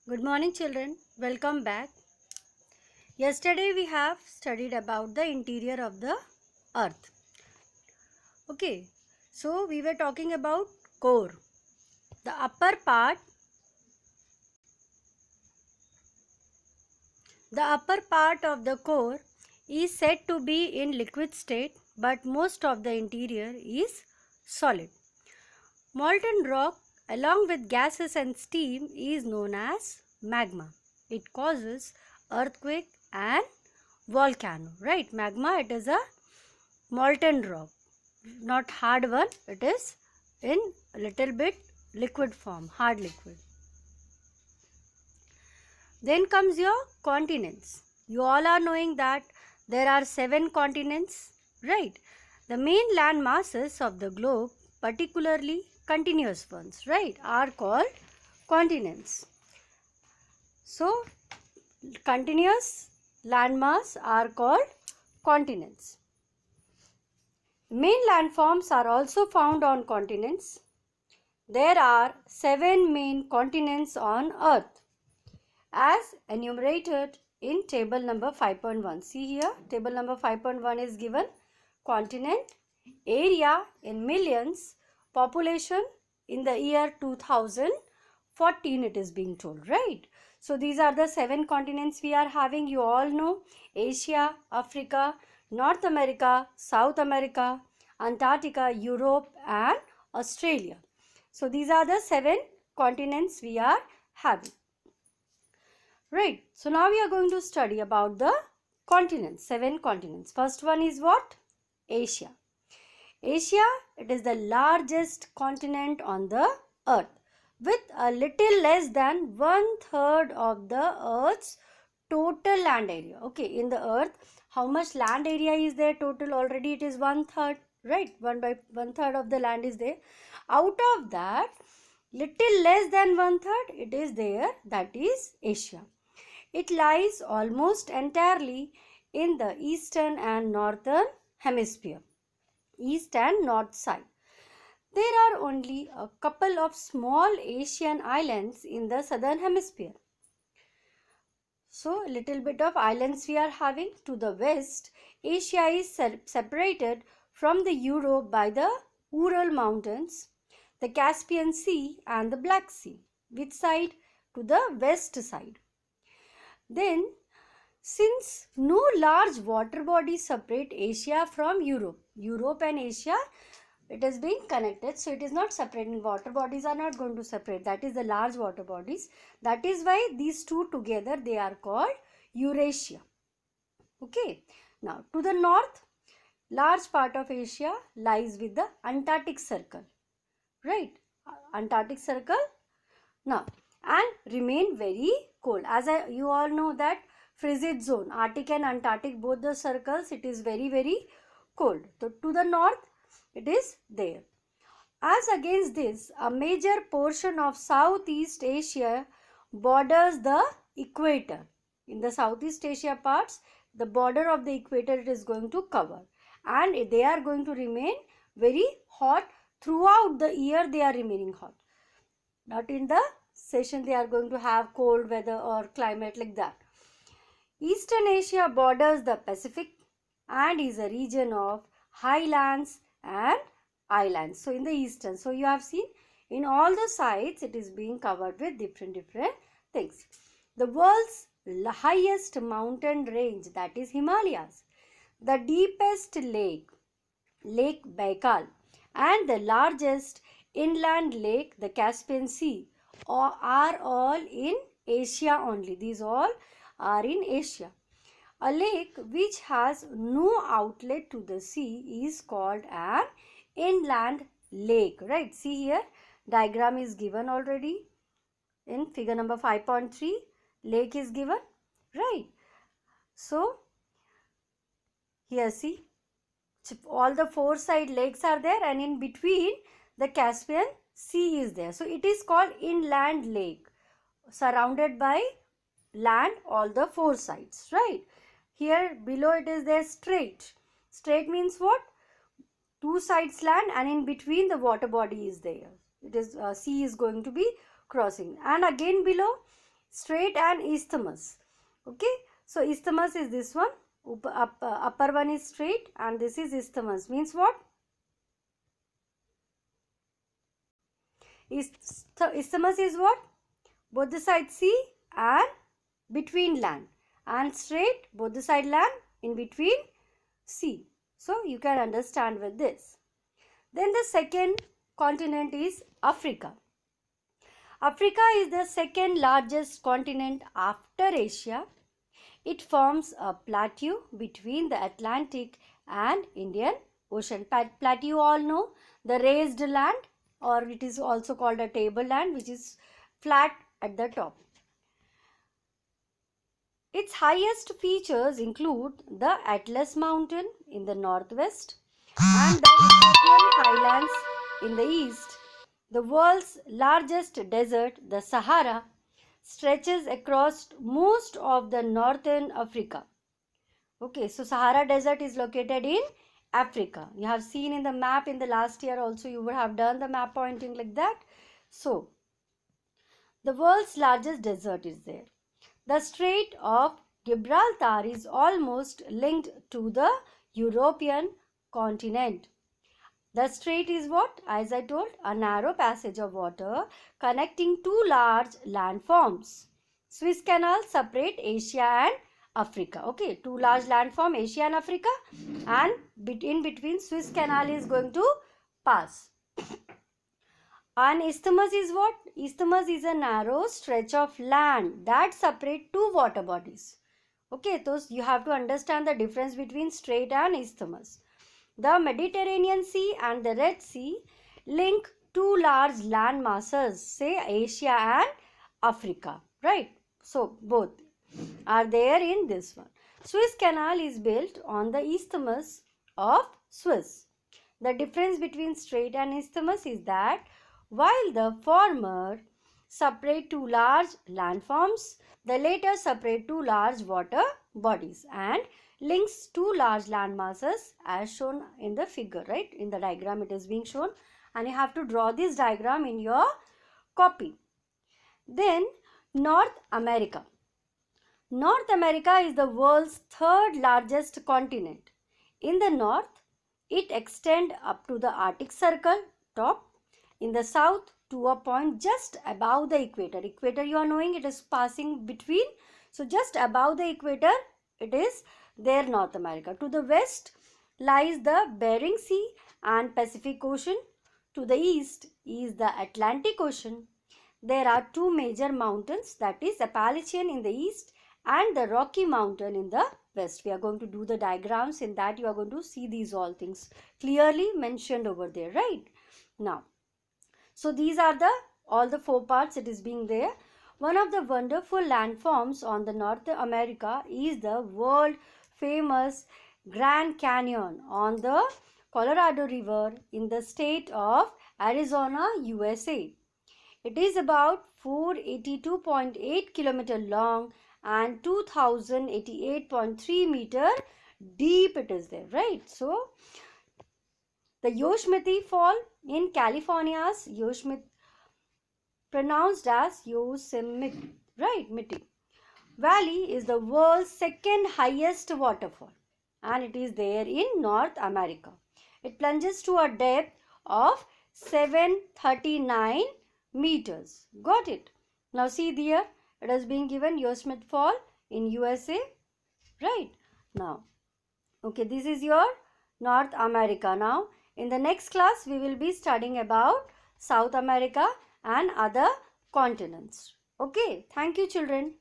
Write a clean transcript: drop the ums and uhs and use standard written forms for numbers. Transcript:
Good morning, children. Welcome back. Yesterday we have studied about the interior of the earth. Okay, so we were talking about core. The upper part of the core is said to be in liquid state, but most of the interior is solid. Molten rock along with gases and steam is known as magma. It causes earthquake and volcano, right? Magma, it is a molten rock, not hard one. It is in a little bit liquid form, hard liquid. Then comes your continents. You all are knowing that there are 7 continents, right? The main land masses of the globe, particularly continuous ones, right, are called continents. So continuous landmass are called continents. Main landforms are also found on continents. There are 7 main continents on earth as enumerated in table number 5.1. See here, table number 5.1 is given continent, area in millions, population in the year 2014 it is being told, right? So these are the 7 continents we are having. You all know Asia, Africa, North America, South America, Antarctica, Europe and Australia. So these are the 7 continents we are having. Right, so now we are going to study about the continents, 7 continents. First one is what? Asia. Asia, it is the largest continent on the earth with a little less than 1/3 of the earth's total land area. Okay, in the earth, how much land area is there total? Already it is 1/3, right? 1/3 of the land is there. Out of that, little less than 1/3 it is there, that is Asia. It lies almost entirely in the eastern and northern hemisphere, east and north side. There are only a couple of small Asian islands in the southern hemisphere. So, a little bit of islands we are having. To the west, Asia is separated from the Europe by the Ural Mountains, the Caspian Sea and the Black Sea. Which side? To the west side. Then, since no large water bodies separate Asia from Europe and Asia, it is being connected, so it is not separating. Water bodies are not going to separate. That is the large water bodies. That is why these two together they are called Eurasia. Okay. Now to the north, large part of Asia lies with the Antarctic Circle. Right. Antarctic Circle. Now and remain very cold. As you all know that frigid zone, Arctic and Antarctic, both the circles, it is very cold. So to the north it is there. As against this, a major portion of Southeast Asia borders the equator. In the Southeast Asia parts, the border of the equator it is going to cover, and they are going to remain very hot throughout the year. They are remaining hot. Not in the session they are going to have cold weather or climate like that. Eastern Asia borders the Pacific and is a region of highlands and islands. So in the eastern, so you have seen in all the sides it is being covered with different things. The world's highest mountain range, that is Himalayas, the deepest lake Baikal, and the largest inland lake, the Caspian Sea, are all in Asia only. These all are in Asia. A lake which has no outlet to the sea is called an inland lake, right? See here, diagram is given already in figure number 5.3. Lake is given, right? So here see, all the 4 side lakes are there, and in between the Caspian Sea is there. So it is called inland lake, surrounded by land all the 4 sides, right? Here below it is there strait. Strait means what? 2 sides land, and in between the water body is there. It is sea is going to be crossing. And again below strait and isthmus. Okay, so isthmus is this one, upper one is strait and this is isthmus. Means what? Isthmus is what? Both the sides sea and between land, and strait both the side land, in between sea. So you can understand with this. Then the second continent is Africa. Africa is the second largest continent after Asia. It forms a plateau between the Atlantic and Indian Ocean. Plateau you all know, the raised land, or it is also called a tableland, which is flat at the top. Its highest features include the Atlas Mountain in the northwest and the Ethiopian highlands in the east. The world's largest desert, the Sahara, stretches across most of the northern Africa. Okay, so Sahara Desert is located in Africa. You have seen in the map in the last year also, you would have done the map pointing like that. So, the world's largest desert is there. The Strait of Gibraltar is almost linked to the European continent. The strait is what? As I told, a narrow passage of water connecting two large landforms. Suez Canal separate Asia and Africa. Okay, two large landform, Asia and Africa, and in between Suez Canal is going to pass. And isthmus is what? Isthmus is a narrow stretch of land that separate two water bodies. Okay, so you have to understand the difference between strait and isthmus. The Mediterranean Sea and the Red Sea link two large land masses, say Asia and Africa, right? So both are there in this one. Suez Canal is built on the isthmus of Suez. The difference between strait and isthmus is that while the former separate two large landforms, the latter separate two large water bodies and links two large land masses as shown in the figure, right? In the diagram it is being shown, and you have to draw this diagram in your copy. Then North America. North America is the world's third largest continent. In the north, it extends up to the Arctic Circle top. In the south, to a point just above the equator. Equator, you are knowing, it is passing between. So just above the equator, it is there, North America. To the west lies the Bering Sea and Pacific Ocean. To the east is the Atlantic Ocean. There are two major mountains, that is Appalachian in the east and the Rocky Mountain in the west. We are going to do the diagrams, in that you are going to see these all things clearly mentioned over there, right? Now, so these are the all the four parts it is being there. One of the wonderful landforms on the North America is the world famous Grand Canyon on the Colorado River in the state of Arizona, USA. It is about 482.8 km long and 2088.3 meter deep it is there, right? So the Yosemite Fall in California's Yosemite, pronounced as Yosemite, right? Valley is the world's second highest waterfall and it is there in North America. It plunges to a depth of 739 meters. Got it? Now see there, it is being given Yosemite Fall in USA, right? Now, okay, this is your North America. Now, in the next class, we will be studying about South America and other continents. Okay, thank you children.